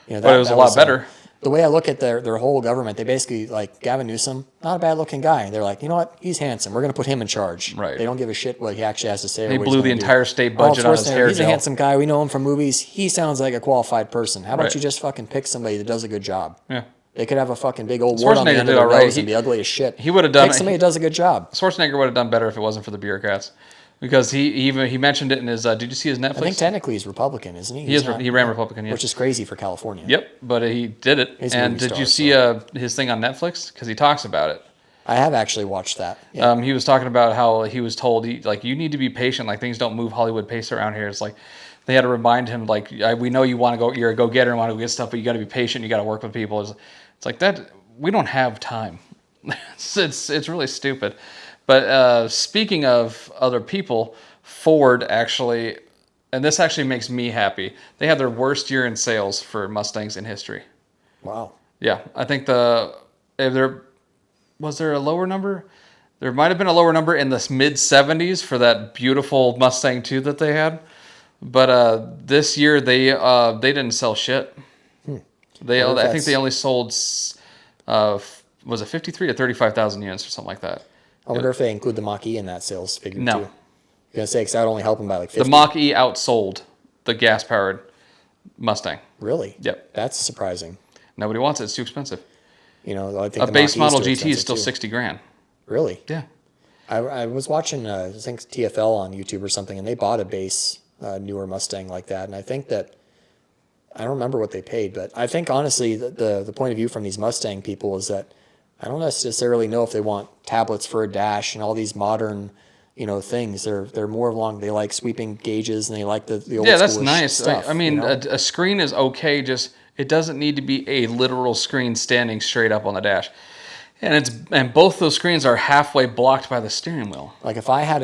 That, But it was a lot better. The way I look at their whole government, they basically, like Gavin Newsom, not a bad looking guy. They're like, you know what? He's handsome. We're going to put him in charge. Right. They don't give a shit what he actually has to say. He or what blew he's the gonna entire do. state budget on his Schwarzenegger, hair he's gel. a handsome guy. We know him from movies. He sounds like a qualified person. How about Right. you just fucking pick somebody that does a good job? Yeah. They could have a fucking big old wart on the Schwarzenegger end did of their all right. nose and be ugly as shit. He would have done Pick somebody that does a good job. Schwarzenegger would have done better if it wasn't for the bureaucrats, because he mentioned it in his. Did you see his Netflix? I think technically he's Republican, isn't he? He ran Republican, yeah. Which is crazy for California. Yep, but he did it. He's a And movie did you star, see his thing on Netflix? Because he talks about it. I have actually watched that. Yeah. He was talking about how he was told, you need to be patient. Like, things don't move Hollywood pace around here. It's like they had to remind him, like, we know you want to go, you're a go-getter and want to go get stuff, but you got to be patient. You got to work with people. It's like that. We don't have time. it's really stupid. But speaking of other people, Ford actually, and this actually makes me happy, they had their worst year in sales for Mustangs in history. Wow. Yeah, I think was there a lower number? There might have been a lower number in the mid 70s for that beautiful Mustang 2 that they had, but this year they didn't sell shit. I think they only sold was it 53 or 35,000 units or something like that. I wonder if they include the Mach-E in that sales figure No. too. I was gonna say, because that would only help them by like 50. The Mach-E outsold the gas-powered Mustang. Really? Yep. That's surprising. Nobody wants it. It's too expensive. I think A the base Mach-E model too GT is expensive, still too. 60 grand. Really? Yeah. I was watching, I think TFL on YouTube or something, and they bought a base newer Mustang like that, and I think that, I don't remember what they paid, but I think honestly the point of view from these Mustang people is that I don't necessarily know if they want tablets for a dash and all these modern, things. They're more along, they like sweeping gauges and they like the old Yeah, that's schoolish nice. stuff. I mean, a screen is okay. Just it doesn't need to be a literal screen standing straight up on the dash. And both those screens are halfway blocked by the steering wheel. Like if I had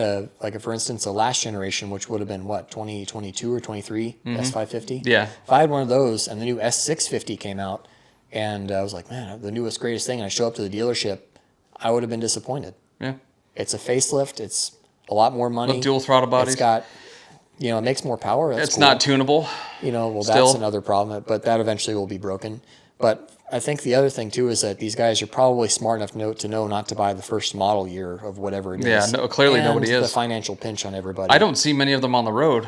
for instance, a last generation, which would have been what, 2022 or 23, S550? Yeah. If I had one of those and the new S650 came out and I was like, man, the newest, greatest thing, and I show up to the dealership, I would have been disappointed. Yeah. It's a facelift. It's a lot more money. With dual throttle bodies. It's got, it makes more power. That's It's cool. not tunable. Well, still. that's another problem, but that eventually will be broken. But I think the other thing too is that these guys are probably smart enough to know not to buy the first model year of whatever it is. Yeah, no, clearly and nobody the is. financial pinch on everybody. I don't see many of them on the road.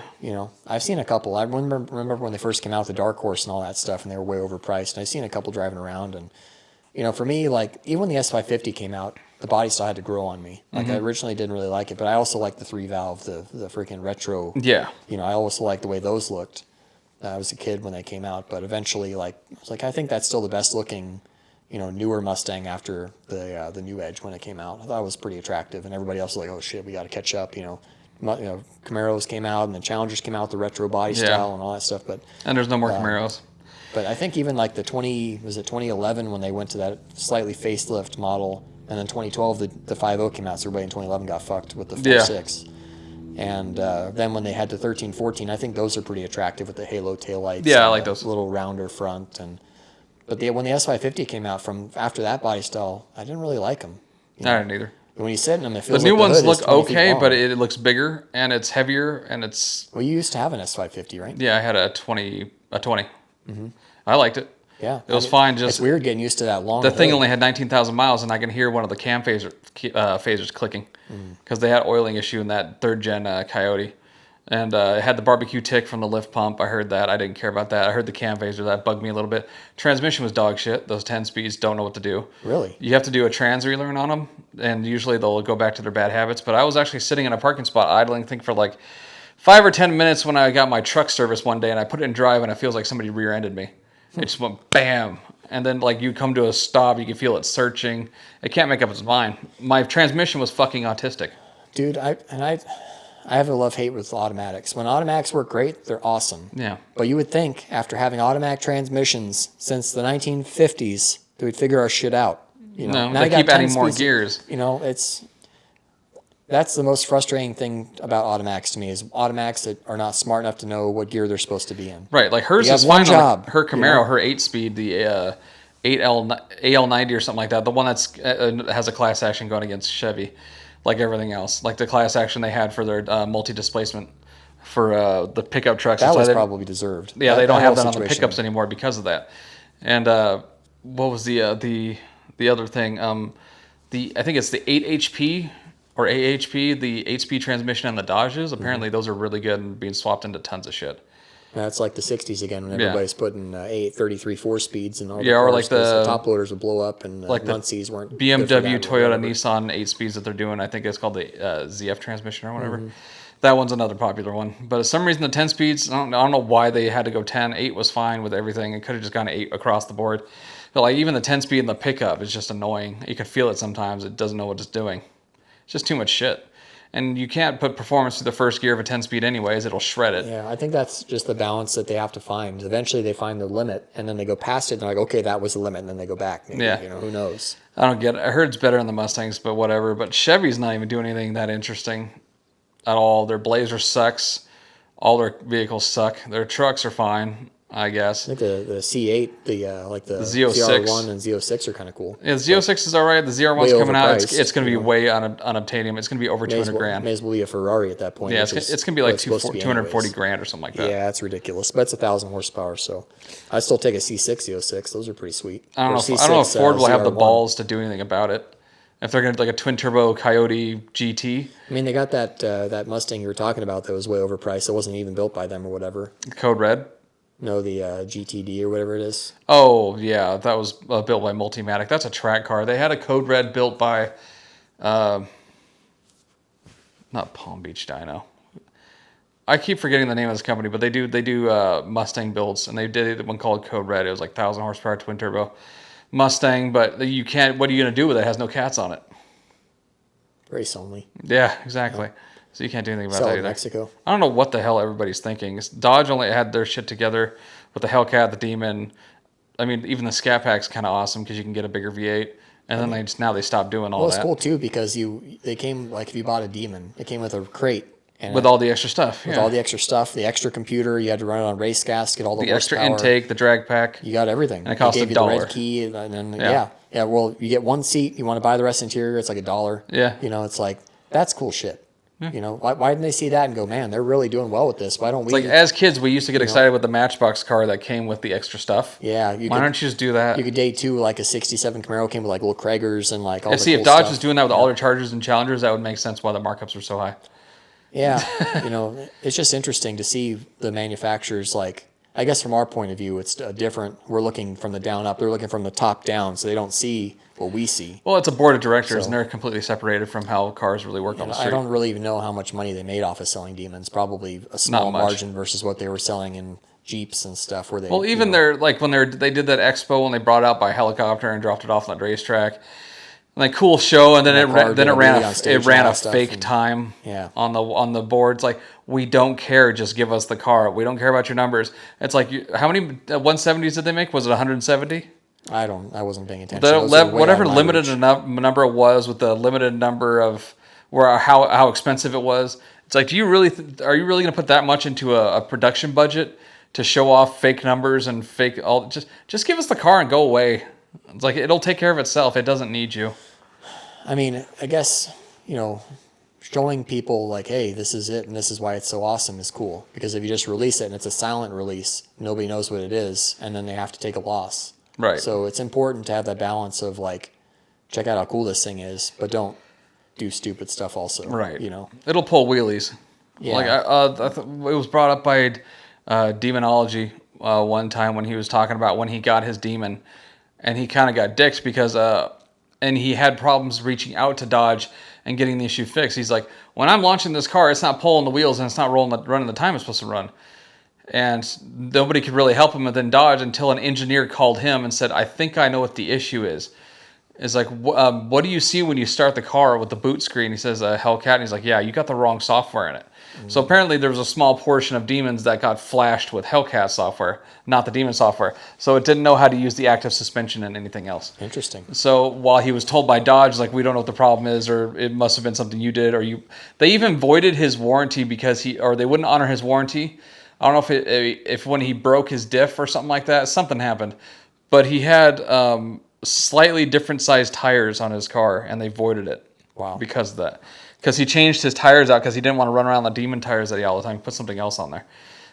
I've seen a couple. I remember when they first came out, the Dark Horse and all that stuff, and they were way overpriced. And I've seen a couple driving around, and for me, like even when the S550 came out, the body style had to grow on me. Like I originally didn't really like it, but I also liked the 3-valve, the freaking retro. Yeah. I also liked the way those looked. I was a kid when they came out, but eventually, I was like, I think that's still the best looking, newer Mustang after the new Edge when it came out. I thought it was pretty attractive, and everybody else was like, oh shit, we got to catch up. Camaros came out, and the Challengers came out, the retro body style and all that stuff. But And there's no more Camaros. But I think even like 2011 when they went to that slightly facelift model, and then 2012 the 5.0 came out, so everybody in 2011 got fucked with the 4.6. And then when they had the 13, 14, I think those are pretty attractive with the halo taillights. Yeah, I and like the those. little rounder front. But when the S550 came out from after that body style, I didn't really like them. I didn't either. When you sit in them, it The feels new like ones hood is look 20 feet okay, long. but it looks bigger and it's heavier and it's. Well, you used to have an S550, right? Yeah, I had a 20. Mm-hmm. I liked it. Yeah. It was fine. Just it's weird getting used to that long the thing hood. only had 19,000 miles, and I can hear one of the cam phasers clicking because they had oiling issue in that third gen Coyote, and it had the barbecue tick from the lift pump. I heard that. I didn't care about that. I heard the cam phaser. That bugged me a little bit. Transmission was dog shit. Those 10 speeds don't know what to do. Really? You have to do a trans relearn on them, and usually they'll go back to their bad habits. But I was actually sitting in a parking spot idling, think for like 5 or 10 minutes when I got my truck service one day, and I put it in drive, and it feels like somebody rear-ended me. It just went bam. And then, you come to a stop, you can feel it searching. It can't make up its mind. My transmission was fucking autistic. Dude, I have a love-hate with automatics. When automatics work great, they're awesome. Yeah. But you would think, after having automatic transmissions since the 1950s, that we'd figure our shit out. You know, No, now they you got keep adding 10 more speeds. gears. You know, that's the most frustrating thing about automatics to me is automatics that are not smart enough to know what gear they're supposed to be in. Right, like hers You is have one fine on job, her you Camaro, know? her 8-speed, the 8L AL90 or something like that. The one that's has a class action going against Chevy, like everything else, like the class action they had for their multi displacement for the pickup trucks. That That's why was they- probably deserved. Yeah, they don't have that whole on the situation. pickups anymore because of that. And what was the other thing? I think it's the 8HP or AHP, the 8-speed transmission on the Dodges. Apparently, those are really good and being swapped into tons of shit. That's like the 60s again when Yeah. everybody's putting 8, 33, 4 speeds and all the Yeah, or cars, like 'cause the- top loaders would blow up and Like the Muntzies weren't good for BMW, that or Toyota, whatever. Nissan 8-speeds that they're doing. I think it's called the ZF transmission or whatever. Mm-hmm. That one's another popular one. But for some reason, the 10 speeds, I don't know why they had to go 10. 8 was fine with everything. It could have just gone 8 across the board. But like even the 10 speed in the pickup is just annoying. You can feel it sometimes. It doesn't know what it's doing. It's just too much shit. And you can't put performance through the first gear of a 10 speed anyways. It'll shred it. Yeah, I think that's just the balance that they have to find. Eventually, they find the limit, and then they go past it, and they're like, okay, that was the limit, and then they go back. Maybe, Yeah. You know, who knows? I don't get it. I heard it's better in the Mustangs, but whatever. But Chevy's not even doing anything that interesting at all. Their Blazer sucks. All their vehicles suck. Their trucks are fine, I guess. I think the C8, like the Z06. ZR1 and Z06 are kind of cool. Yeah, the Z06 is all right. The ZR1's Way coming out. It's overpriced, going to be you know. way unobtainium. It's going to be over 200 grand. May as well be a Ferrari at that point. Yeah, which it's is going to be what like it's supposed to be 240 anyways. grand or something like that. Yeah, that's ridiculous. But it's 1,000 horsepower, so I still take a C6 Z06. Those are pretty sweet. I don't Or know. If, C6, I don't know if Ford will have the ZR1. balls to do anything about it. If they're going to like a twin turbo Coyote GT, I mean, they got that Mustang you were talking about that was way overpriced. It wasn't even built by them or whatever. Code Red. No, the GTD or whatever it is. Oh yeah, that was built by Multimatic. That's a track car. They had a Code Red built by, not Palm Beach Dyno. I keep forgetting the name of this company, but they do Mustang builds, and they did one called Code Red. It was like 1,000 horsepower twin turbo Mustang, but you can't. What are you gonna do with it? It has no cats on it. Race only. Yeah, exactly. So you can't do anything about Sell that it in either. Mexico. I don't know what the hell everybody's thinking. Dodge only had their shit together with the Hellcat, the Demon. I mean, even the Scat Pack's kind of awesome because you can get a bigger V8. And then they stopped doing all Well, it's that cool too because they came like if you bought a Demon, it came with a crate and with all the extra stuff. with Yeah. all the extra stuff, the extra computer. You had to run it on race gas, get all the extra horsepower. intake, the drag pack. You got everything. And it cost They gave you the $1. red key, and then Yeah. yeah. Well, you get one seat. You want to buy the rest interior, it's like $1. Yeah. You know, it's like that's cool shit. You know, why didn't they see that and go, man, they're really doing well with this? Why don't we? It's like as kids, we used to get excited with the Matchbox car that came with the extra stuff. yeah, Why don't you just do that? You could day two like a '67 Camaro came with like little Kraggers and like all And the see, cool if Dodge stuff. was doing that with all their Chargers and Challengers, that would make sense why the markups were so high. Yeah, you know, it's just interesting to see the manufacturers like. I guess from our point of view, it's different. We're looking from the down up. They're looking from the top down, so they don't see what we see. Well, it's a board of directors, So- and they're completely separated from how cars really work on the I street. don't really even know how much money they made off of selling Demons. Probably a small much. margin versus what they were selling in Jeeps and stuff. Where they Well, even their like when they did that expo and they brought it out by helicopter and dropped it off on the racetrack, like cool show, and then And that car did a wheelie on stage it ran and all a stuff, fake and- time Yeah. on the boards. Like we don't care, just give us the car. We don't care about your numbers. It's like how many 170s did they make? Was it 170? I wasn't paying attention. The Those are way whatever out of my limited reach. number it was with the limited number of how expensive it was. It's like, do you really are you really going to put that much into a production budget to show off fake numbers and fake all? Just give us the car and go away. It's like it'll take care of itself. It doesn't need you. I mean, I guess, you know, showing people like, hey, this is it and this is why it's so awesome is cool. Because if you just release it and it's a silent release, nobody knows what it is, and then they have to take a loss. Right. So it's important to have that balance of like, check out how cool this thing is, but don't do stupid stuff also. Right. You know? It'll pull wheelies. Yeah. Like it was brought up by Demonology one time when he was talking about when he got his Demon, and he kind of got dicked because and he had problems reaching out to Dodge and getting the issue fixed. He's like, when I'm launching this car, it's not pulling the wheels and it's not running the time it's supposed to run. And nobody could really help him within Dodge until an engineer called him and said, I think I know what the issue is. It's like, what do you see when you start the car with the boot screen? He says, Hellcat. And he's like, yeah, you got the wrong software in it. So apparently there was a small portion of Demons that got flashed with Hellcat software, not the Demon software. So it didn't know how to use the active suspension and anything else. Interesting. So while he was told by Dodge, like, we don't know what the problem is, or it must have been something you did, they even voided his warranty because they wouldn't honor his warranty. I don't know if when he broke his diff or something like that, something happened. But he had slightly different sized tires on his car, and they voided it. Wow. Because of that. Because he changed his tires out because he didn't want to run around the Demon tires that he had all the time. Put something else on there.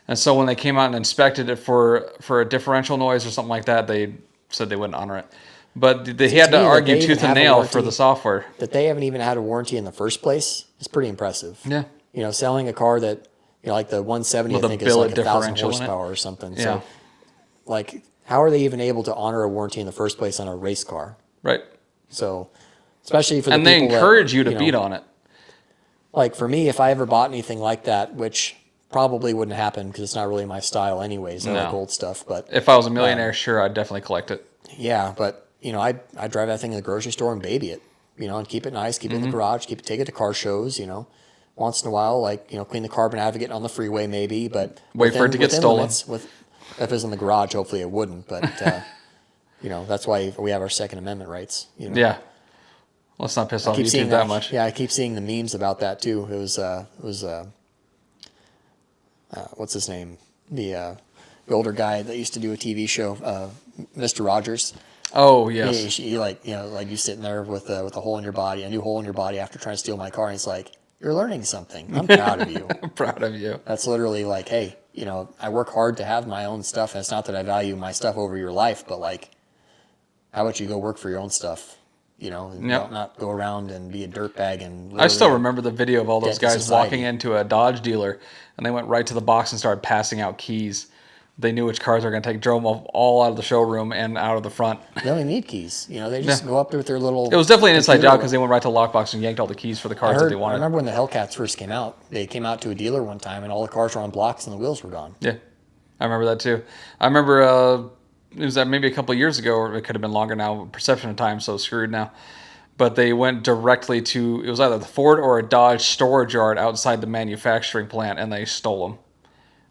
And so when they came out and inspected it for a differential noise or something like that, they said they wouldn't honor it. But he had to argue tooth and nail for the software. That they haven't even had a warranty in the first place is pretty impressive. Yeah. You know, selling a car that, you know, like the 170, With I a think is billet like 1,000 differential in it. horsepower or something. Yeah. So, like, how are they even able to honor a warranty in the first place on a race car? Right. So, especially for the And people they encourage that, you to know, beat on it. Like for me, if I ever bought anything like that, which probably wouldn't happen because it's not really my style anyways. I No. like old stuff, but If I was a millionaire, sure, I'd definitely collect it. yeah, but you know, I drive that thing in the grocery store and baby it, you know, and keep it nice, keep it in Mm-hmm. the garage, take it to car shows, you know, once in a while, like, you know, clean the carbon out of it, getting on the freeway maybe, but Wait for it to get within stolen. limits, if it was in the garage, hopefully it wouldn't, but you know, that's why we have our Second Amendment rights. You know? Yeah. Let's not piss off YouTube that much. Yeah, I keep seeing the memes about that too. It was what's his name? The older guy that used to do a TV show, Mr. Rogers. Oh, yes. He like, you know, like you sitting there with a hole in your body, a new hole in your body after trying to steal my car, and he's like, "You're learning something. I'm proud of you." I'm proud of you. That's literally like, hey, you know, I work hard to have my own stuff, and it's not that I value my stuff over your life, but like, how about you go work for your own stuff? You know, and Yep. not go around and be a dirtbag and. I still literally remember the video of all those debt to guys society. walking into a Dodge dealer, and they went right to the box and started passing out keys. They knew which cars they were going to take, drove them all out of the showroom and out of the front. They only need keys. You know, they just Yeah. go up there with their little. It was definitely an inside computer. job because they went right to the lockbox and yanked all the keys for the cars that they I wanted. remember when the Hellcats first came out. They came out to a dealer one time, and all the cars were on blocks, and the wheels were gone. Yeah, I remember that too. I remember it was maybe a couple of years ago, or it could have been longer now. Perception of time, so screwed now. But they went directly to, it was either the Ford or a Dodge storage yard outside the manufacturing plant, and they stole them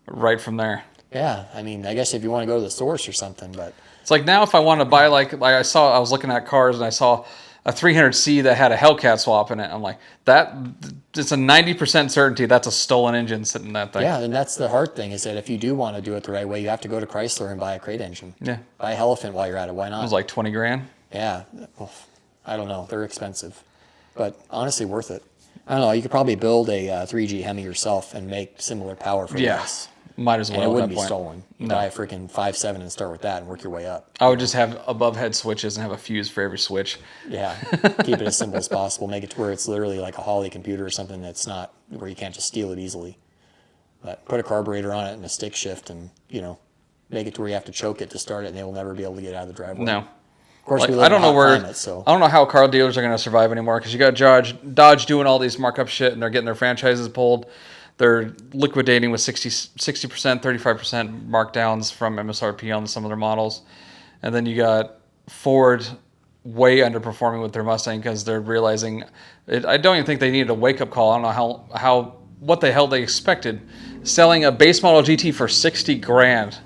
right from there. Yeah, I mean, I guess if you want to go to the source or something, but It's like now if I want to buy like I was looking at cars and I saw a 300C that had a Hellcat swap in it. I'm like, it's a 90% certainty that's a stolen engine sitting in that thing. yeah, and that's the hard thing is that if you do want to do it the right way, you have to go to Chrysler and buy a crate engine. Yeah. Buy a Elephant while you're at it. Why It not? was like 20 grand. Yeah, well, I don't know. They're expensive, but honestly worth it. I don't know. You could probably build a 3G Hemi yourself and make similar power for Yeah. less. Might as well. And it at wouldn't that be point. stolen. You No. buy a freaking 5.7 and start with that and work your way up. I would just have above head switches and have a fuse for every switch. Yeah, keep it as simple as possible. Make it to where it's literally like a Holly computer or something that's not where you can't just steal it easily. But put a carburetor on it and a stick shift, and you know, make it to where you have to choke it to start it, and they will never be able to get out of the driveway. No. Of course, Like, we live I don't in a know hot where. climate, so I don't know how car dealers are going to survive anymore because you got Dodge doing all these markup shit and they're getting their franchises pulled. They're liquidating with 60%, 35% markdowns from MSRP on some of their models. And then you got Ford way underperforming with their Mustang because they're realizing I don't even think they needed a wake-up call. I don't know what the hell they expected. Selling a base model GT for 60 grand.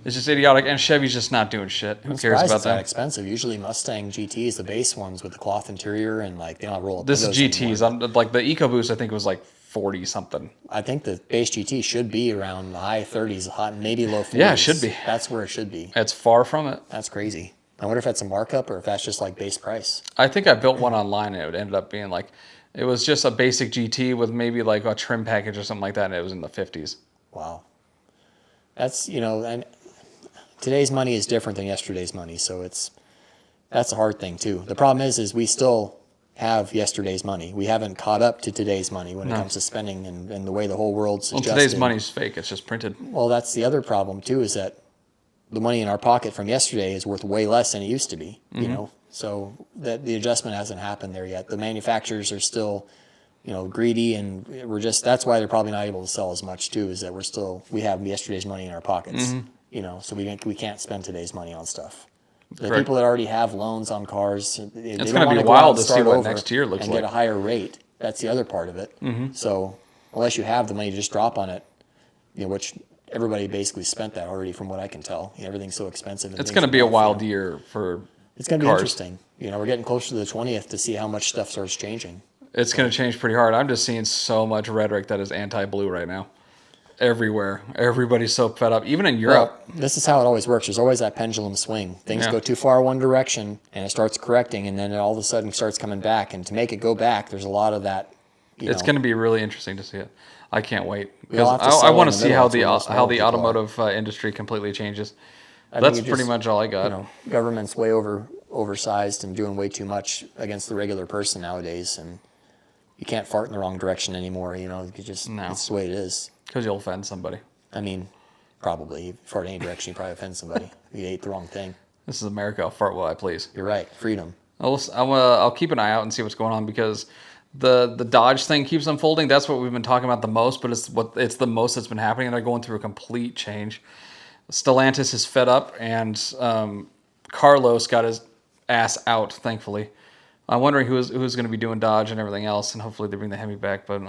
It's just idiotic, and Chevy's just not doing shit. Who I'm cares surprised about it's that that? expensive. Usually Mustang GTs, the base ones with the cloth interior, and like they don't roll up. This is windows GTs. anymore. Like the EcoBoost, I think was like 40 something. I think the base GT should be around the high 30s, hot maybe low 40s. Yeah, it should be. That's where it should be. It's far from it. That's crazy. I wonder if that's a markup or if that's just like base price. I think I built one online, and it ended up being like it was just a basic GT with maybe like a trim package or something like that, and it was in the 50s. Wow. That's, you know, and today's money is different than yesterday's money, so that's a hard thing too. The problem is we still have yesterday's money. We haven't caught up to today's money when it comes to spending and the way the whole world's Well, adjusted. today's money's fake. It's just printed. Well, that's the other problem too, is that the money in our pocket from yesterday is worth way less than it used to be, you know? So that the adjustment hasn't happened there yet. The manufacturers are still, you know, greedy, and that's why they're probably not able to sell as much too, is that we have yesterday's money in our pockets, you know, so we can't spend today's money on stuff. The Correct. people that already have loans on cars, they It's don't gonna be wanna go wild out and to see start what over next year looks and get like. a higher rate. That's the other part of it. So unless you have the money to just drop on it, which everybody basically spent that already from what I can tell. Everything's so expensive. And It's things going to are be a going for wild them. year for It's going to be cars. interesting. We're getting closer to the 20th to see how much stuff starts changing. It's going to change pretty hard. I'm just seeing so much rhetoric that is anti-blue right now. Everywhere. Everybody's so fed up. Even in Europe. Well, this is how it always works. There's always that pendulum swing. Things Yeah. go too far one direction, and it starts correcting, and then it all of a sudden starts coming back. And to make it go back, there's a lot of that. It's going to be really interesting to see it. I can't wait We all because have to I sell want in to the see middle. how That's where most the people are. automotive industry completely changes. I That's think you pretty just- much all I got. Government's way oversized and doing way too much against the regular person nowadays, and you can't fart in the wrong direction anymore. You just No. it's the way it is. Because you'll offend somebody. I mean, probably if you fart any direction, you probably offend somebody. If you ate the wrong thing. This is America. I'll fart while I please. You're right. Freedom. I'll keep an eye out and see what's going on because the Dodge thing keeps unfolding. That's what we've been talking about the most, but it's the most that's been happening. And they're going through a complete change. Stellantis is fed up, and Carlos got his ass out. Thankfully, I'm wondering who's going to be doing Dodge and everything else, and hopefully they bring the Hemi back. But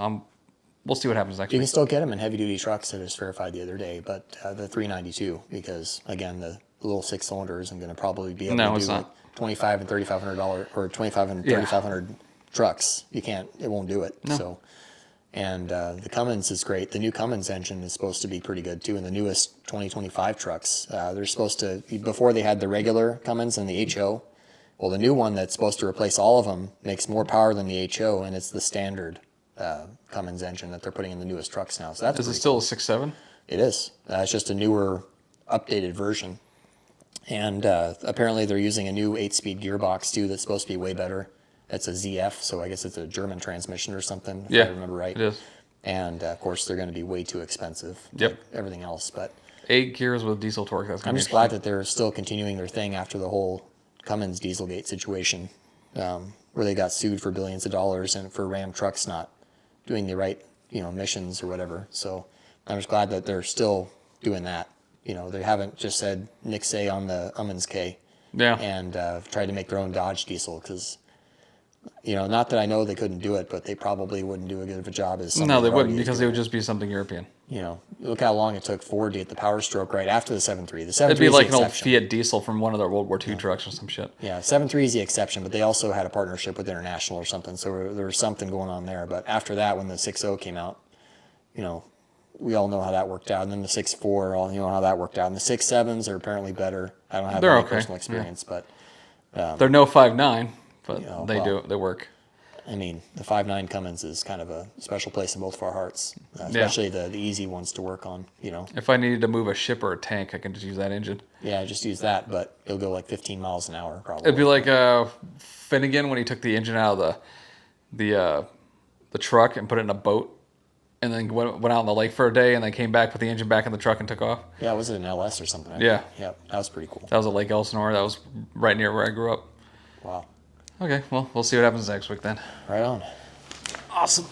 we'll see what happens next You can week. still get them in heavy duty trucks. I just verified the other day, but the 392 because again the little 6-cylinder isn't going to probably be able No, to it's do not. like $2,500 and $3,500 or $2,500 and Yeah. $3,500 trucks. You can't. It won't do it. No. So. And the Cummins is great. The new Cummins engine is supposed to be pretty good too. And the newest 2025 trucks, they're supposed to, before they had the regular Cummins and the HO, well, the new one that's supposed to replace all of them makes more power than the HO, and it's the standard Cummins engine that they're putting in the newest trucks now. So that's Is it pretty still cool. a 6.7? It is. It's just a newer, updated version. And apparently they're using a new 8-speed gearbox too that's supposed to be way better. It's a ZF, so I guess it's a German transmission or something, if I remember right. It is. And of course, they're going to be way too expensive. Yep. Like everything else. But 8 gears with diesel torque. That's I'm gonna just be glad that they're still continuing their thing after the whole Cummins Dieselgate situation, where they got sued for billions of dollars and for Ram trucks not doing the right, emissions or whatever. So I'm just glad that they're still doing that. They haven't just said nixay on the Cummins K Yeah. and tried to make their own Dodge diesel because. Not that I know they couldn't do it, but they probably wouldn't do as good of a job as some No, of they the wouldn't Harleys because do. it would just be something European. Look how long it took Ford to get the Power Stroke right after the 7.3. The 7.3 It'd be is like the an old exception. Fiat diesel from one of their World War II trucks or some shit. Yeah, 7.3 is the exception, but they also had a partnership with International or something, so there was something going on there. But after that, when the 6.0 came out, we all know how that worked out. And then the 6.4, all how that worked out. And the 6.7s are apparently better. I don't have They're any okay, personal experience, but They're no 5.9, but they well. they work. I mean, the 5.9 Cummins is kind of a special place in both of our hearts, especially the easy ones to work on, If I needed to move a ship or a tank, I can just use that engine. Yeah, just use that, but it'll go like 15 miles an hour probably. It'd be like Finnegan when he took the engine out of the truck and put it in a boat, and then went out on the lake for a day, and then came back, put the engine back in the truck, and took off. Yeah, was it an LS or something? Yeah. Yep, that was pretty cool. That was at Lake Elsinore. That was right near where I grew up. Wow. Okay, well, we'll see what happens next week then. Right on. Awesome.